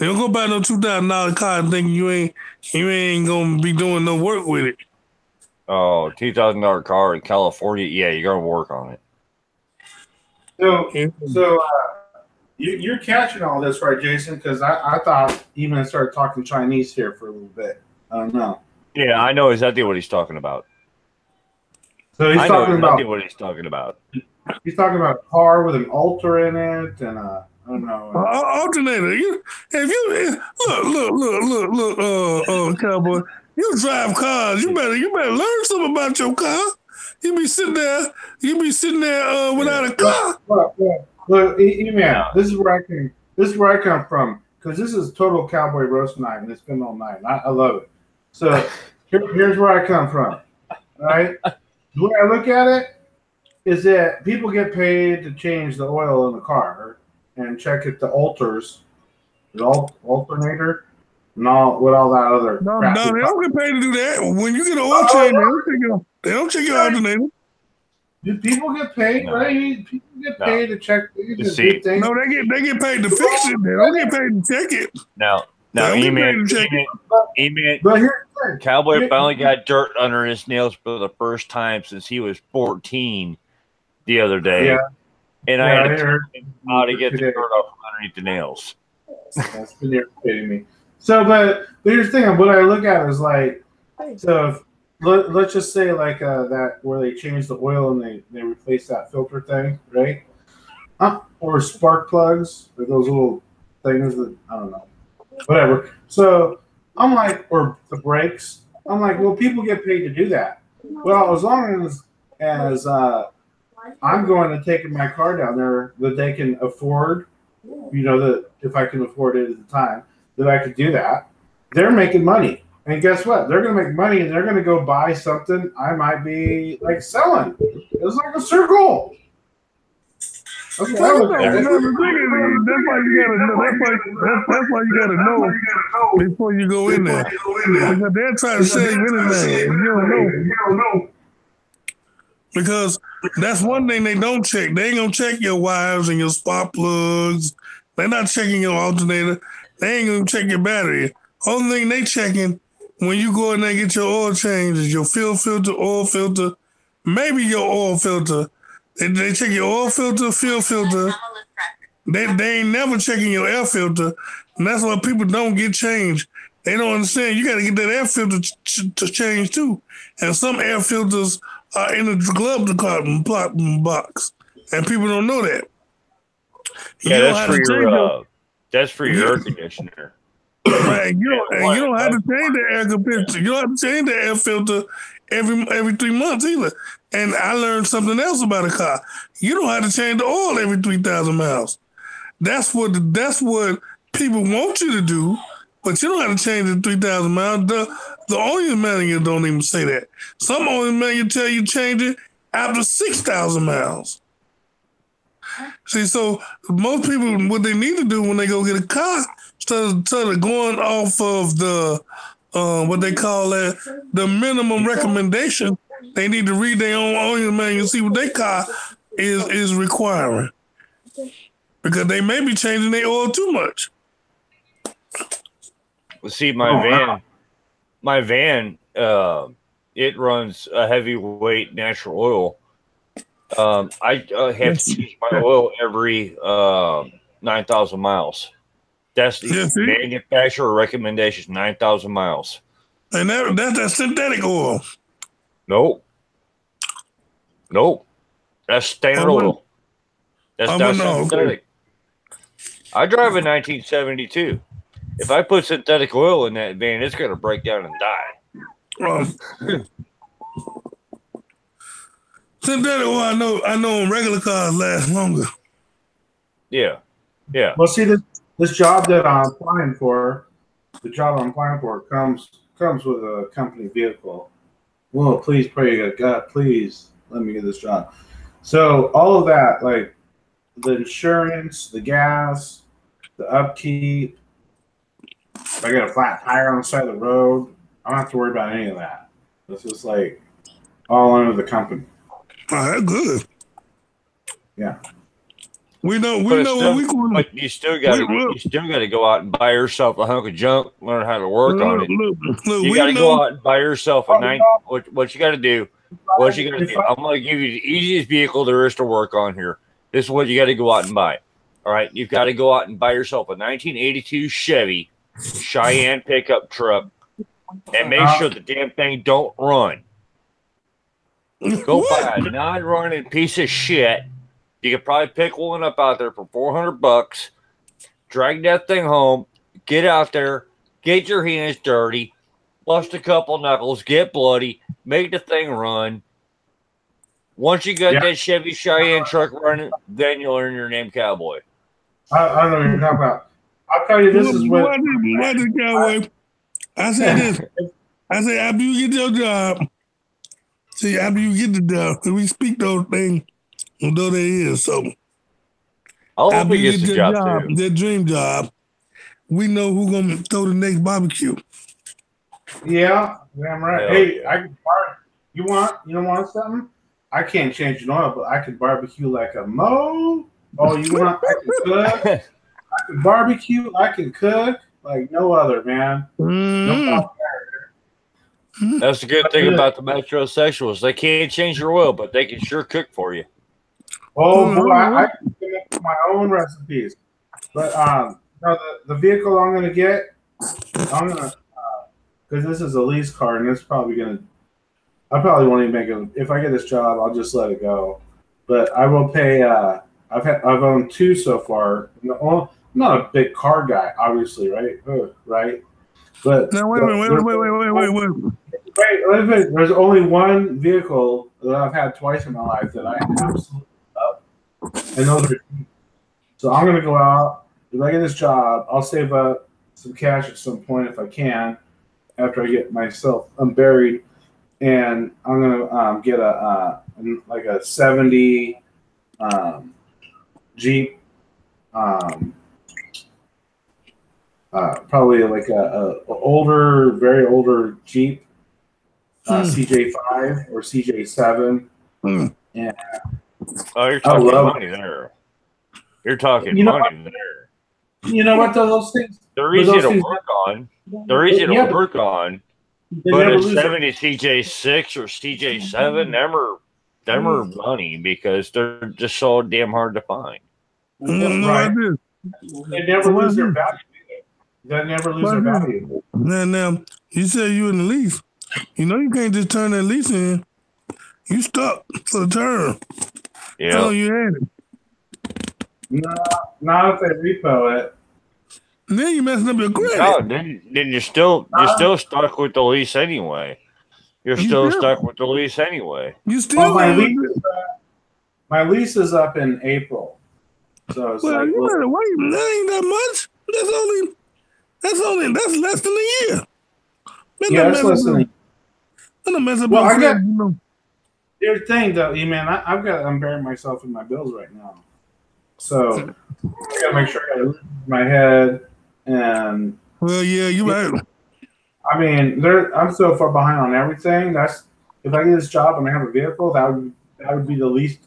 You don't go buy no $2,000 car and think you ain't gonna be doing no work with it. Oh, $2,000 car in California, yeah, you're gonna work on it. So you're catching all this, right, Jason? Because I thought even started talking Chinese here for a little bit. I don't know. Yeah, I know exactly what he's talking about. So he's talking about what he's talking about. He's talking about a car with an alter in it, and I don't know. Alternator. Look, cowboy. You drive cars. You better learn something about your car. You be sitting there without a car. Look, E-Man, this is where I come from, because this is total cowboy roast night, and it's been all night. I love it. So here's where I come from. All right, the way I look at it is that people get paid to change the oil in the car and check if the alternator, and all that other. No, they don't get paid to do that. When you get an oil change, they don't check your alternator. Do people get paid, right? People get paid to check things. No, they get paid to fix it. They don't get paid to check it. No, E-Man, Cowboy finally got dirt under his nails for the first time since he was 14 the other day. Yeah. And I had to teach him how to get the dirt off underneath the nails. That's been irritating me. So, but here's the thing. What I look at is like, so let's just say like that where they change the oil and they replace that filter thing, right? Or spark plugs, or those little things that, I don't know, whatever. So I'm like, or the brakes. I'm like, well, people get paid to do that. Well, as long as I'm going to take my car down there that they can afford, if I can afford it at the time, that I could do that. They're making money. And guess what? They're going to make money and they're going to go buy something I might be like selling. It's like a circle. That's why you gotta know before you go in there. Because they're trying to sell you anything. You don't know. Because that's one thing they don't check. They ain't gonna check your wires and your spark plugs. They're not checking your alternator. They ain't gonna check your battery. Only thing they checking when you go in there and get your oil change is your fuel filter, oil filter, maybe your oil filter. They check your oil filter, fuel filter. They ain't never checking your air filter. And that's why people don't get changed. They don't understand. You got to get that air filter to change too. And some air filters are in the glove department box. And people don't know that. Yeah, that's for your air conditioner. Right. You don't have to change the air conditioner. You don't have to change the air filter every 3 months either. And I learned something else about a car. You don't have to change the oil every 3,000 miles. That's what people want you to do, but you don't have to change it 3,000 miles. The oil manual don't even say that. Some oil manual tell you change it after 6,000 miles. See, so most people, what they need to do when they go get a car, instead of going off of the what they call that, the minimum recommendation, they need to read their own oil manual and see what their car is requiring. Because they may be changing their oil too much. Well, see, my van, it runs a heavyweight natural oil. I have to change my oil every 9,000 miles. That's the manufacturer recommendation, 9,000 miles. And that's synthetic oil. Nope. That's standard oil. That's not synthetic. I drive a 1972. If I put synthetic oil in that van, it's going to break down and die. Synthetic oil, I know regular cars last longer. Yeah. Well, see, this job that I'm applying for, comes with a company vehicle. Well, please pray to God, please let me get this job. So all of that, like the insurance, the gas, the upkeep, if I got a flat tire on the side of the road, I don't have to worry about any of that. This is like all under the company. Oh, that's good. Yeah. We know what we going. But you still got to go out and buy yourself a hunk of junk, learn how to work on it. You got to go out and buy yourself a nice. What you got to do? What you got to do? I'm going to give you the easiest vehicle there is to work on here. This is what you got to go out and buy. All right, you've got to go out and buy yourself a 1982 Chevy Cheyenne pickup truck, and make sure the damn thing don't run. Go buy a non-running piece of shit. You could probably pick one up out there for $400. Drag that thing home. Get out there. Get your hands dirty. Bust a couple knuckles. Get bloody. Make the thing run. Once you got that Chevy Cheyenne truck running, then you'll earn your name Cowboy. I don't know what you're talking about. I'll tell you, this is what Cowboy. I say this. I say after you get your job. See, after you get the job, we speak those things. Although there is, so after you get your job, their dream job, we know who's gonna throw the next barbecue. Yeah, damn right. Yeah. Hey, I can you want something? I can't change the oil, but I can barbecue like a mo. Oh, you want? I can cook. I can barbecue. I can cook like no other, man. No That's the good thing about the metrosexuals. They can't change your oil, but they can sure cook for you. Oh boy, I can make my own recipes. But no, the vehicle I'm gonna get, because this is a lease car, and it's probably I probably won't even make it. If I get this job, I'll just let it go. But I will pay. I've owned two so far. I'm not a big car guy, obviously, right? Right. But no, wait. Wait. There's only one vehicle that I've had twice in my life that I absolutely love, and those are. So I'm gonna go out. If I get this job, I'll save up some cash at some point if I can, after I get myself unburied, and I'm gonna get a 70 Jeep, probably like a older, very older Jeep, CJ5 or CJ7. And you're talking money there. You're talking money there. You know what? Those things. They're easy to work on. They're easy to work on. But a 70 CJ6 or CJ7, them are money because they're just so damn hard to find. Right. They never lose their value. They never lose their value. Now, you said you in the lease. You know you can't just turn that lease in. You stuck for the term. Yeah. So you had it. No, not if they repo it. And then you messing up your credit. No, then you're still stuck with the lease anyway. You're still stuck with the lease anyway. You still my lease is up in April. So it's well, you better wait. That ain't that much. That's less than a year. That's less than a year. I'm mess up your credit, you know. Here's the thing, though, man. I'm burying myself in my bills right now, so I gotta make sure I got it in my head. And well, yeah, you're right. I mean, I'm so far behind on everything. That's if I get this job and I have a vehicle, that would be the least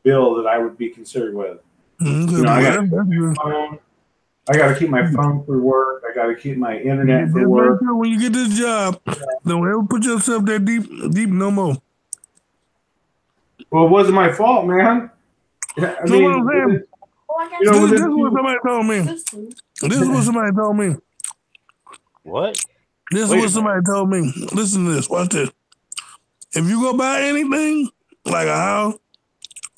bill that I would be considered with. You know, I got to keep my phone for work. I got to keep my internet for work. When you get this job, don't ever put yourself that deep no more. Well, it wasn't my fault, man. I mean, this is what somebody told me. This is what somebody told me. What? This is what somebody told me. Listen to this. Watch this. If you go buy anything, like a house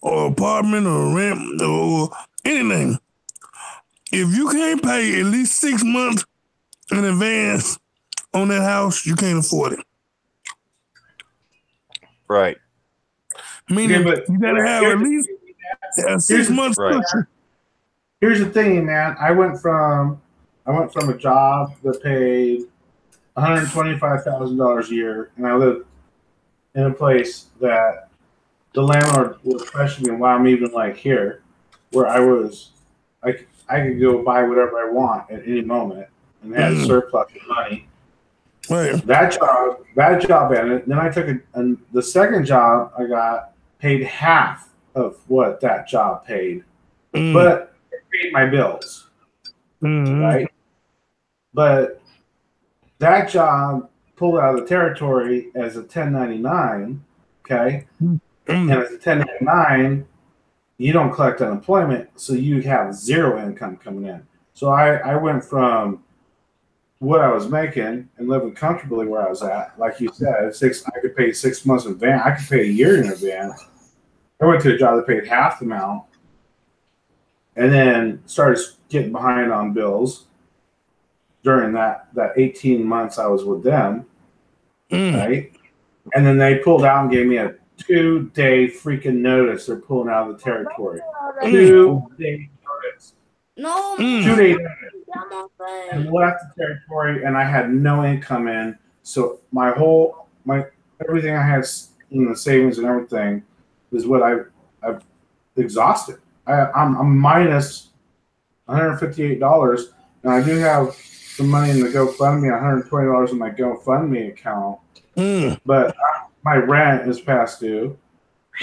or apartment or rent or anything, if you can't pay at least 6 months in advance on that house, you can't afford it. Right. Meaning you gotta have at least 6 months. Right. Here's the thing, man. I went from a job that paid $125,000 a year, and I lived in a place that the landlord was questioning why I'm even like here, where I could go buy whatever I want at any moment and had surplus of money. Right. That job ended. Then I took the second job I got paid half of what that job paid, but it paid my bills, right? But that job pulled out of the territory as a 1099, okay? And as a 1099, you don't collect unemployment, so you have zero income coming in. So I went from what I was making and living comfortably where I was at, like you said, I could pay 6 months in advance. I could pay a year in advance. I went to a job that paid half the amount, and then started getting behind on bills during that 18 months I was with them, right? And then they pulled out and gave me a 2-day freaking notice. They're pulling out of the territory. 2-day notice. No. 2 days and left the territory, and I had no income in. So everything I had in the savings and everything is what I've exhausted. I'm minus $158, and I do have some money in the GoFundMe, $120 in my GoFundMe account. But my rent is past due,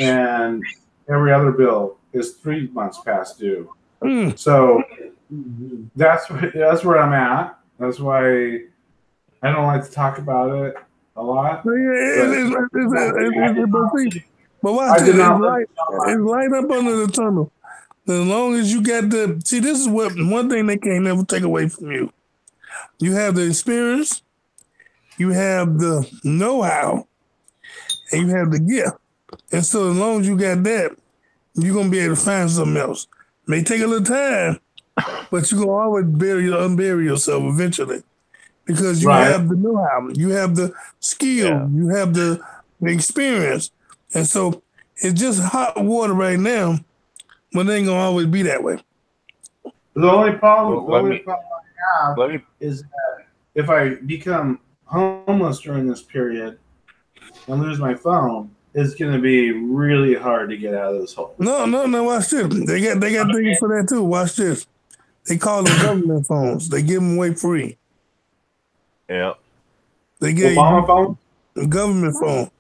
and every other bill is 3 months past due. So that's where I'm at. That's why I don't like to talk about it a lot. But watch this. It's light up under the tunnel. As long as you got this is what one thing they can't never take away from you. You have the experience, you have the know-how, and you have the gift. And so as long as you got that, you're going to be able to find something else. It may take a little time, but you're going to always unbury yourself eventually because you have the know-how, you have the skill, you have the experience. And so it's just hot water right now, but it ain't going to always be that way. The only problem I have is that if I become homeless during this period and lose my phone, it's going to be really hard to get out of this hole. No. Watch this. They got things for that too. Watch this. They call them government phones. They give them away free. Yeah. They get Obama phone. A government phone,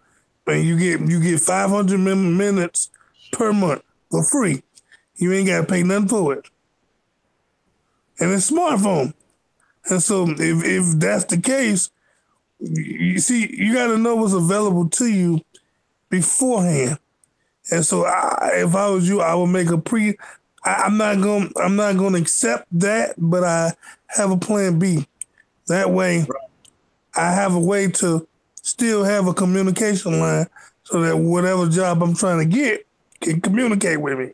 and you get 500 minutes per month for free. You ain't got to pay nothing for it. And it's a smartphone. And so if that's the case, you see, you got to know what's available to you beforehand. And so if I was you, I would make a I'm not going to accept that, but I have a plan B. That way I have a way to still have a communication line so that whatever job I'm trying to get can communicate with me.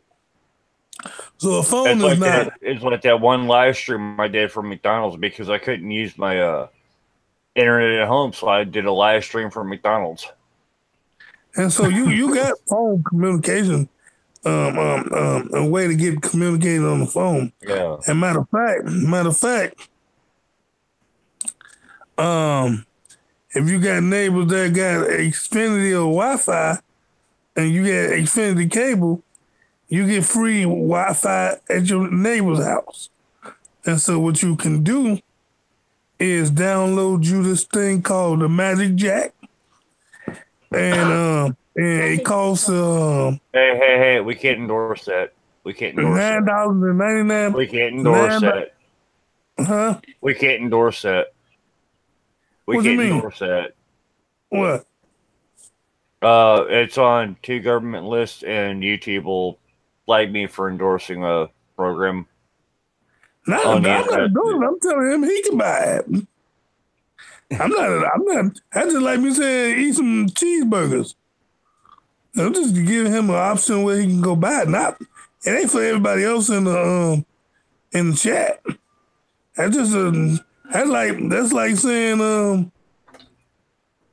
So a phone it's like that one live stream I did from McDonald's because I couldn't use my internet at home, so I did a live stream from McDonald's. And so you got phone communication, a way to get communicated on the phone. Yeah. And matter of fact, if you got neighbors that got Xfinity or Wi-Fi, and you get Xfinity cable, you get free Wi-Fi at your neighbor's house. And so what you can do is download you this thing called the Magic Jack. And it costs Hey, we can't endorse that. We can't endorse $9.99. We can't endorse that. Huh? We can't endorse that. We can't endorse that. What? It's on 2 government lists, and YouTube will flag me for endorsing a program. No, I'm not endorsing. I'm telling him he can buy it. I'm not. That's just like me saying eat some cheeseburgers. I'm just giving him an option where he can go buy it. It ain't for everybody else in the chat. That's just that's like saying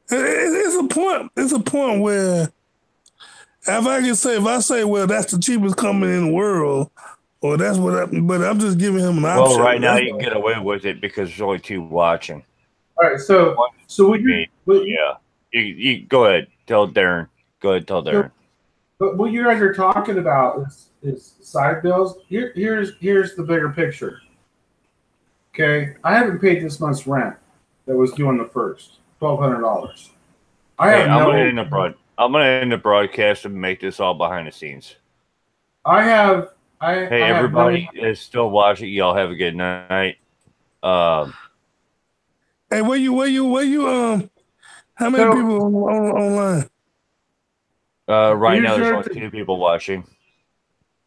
it's a point where if I say, well, that's the cheapest company in the world, or that's but I'm just giving him an option. Well, right now you can get away with it because there's only 2 watching. All right, so would you? Yeah, you go ahead. Tell Darren. Go ahead. Tell Darren. But what you guys are talking about is side bills. Here's the bigger picture. Okay, I haven't paid this month's rent that was due on the 1st, $1,200. I'm gonna end the broadcast and make this all behind the scenes. Everybody is still watching. Y'all have a good night. Hey, where you how many people online? Right now there's only 2 people watching.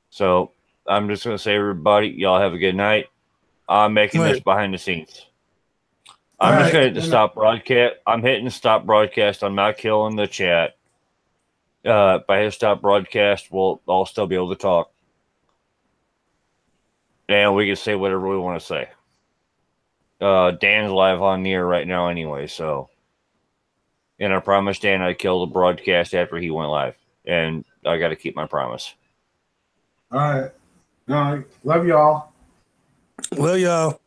So I'm just gonna say, everybody, y'all have a good night. I'm making this behind the scenes. I'm just going to stop broadcast. I'm hitting stop broadcast. I'm not killing the chat. If I hit stop broadcast, I'll still be able to talk. And we can say whatever we want to say. Dan's live on the air right now anyway, so. And I promised Dan I'd kill the broadcast after he went live. And I got to keep my promise. All right. Love y'all. Love y'all.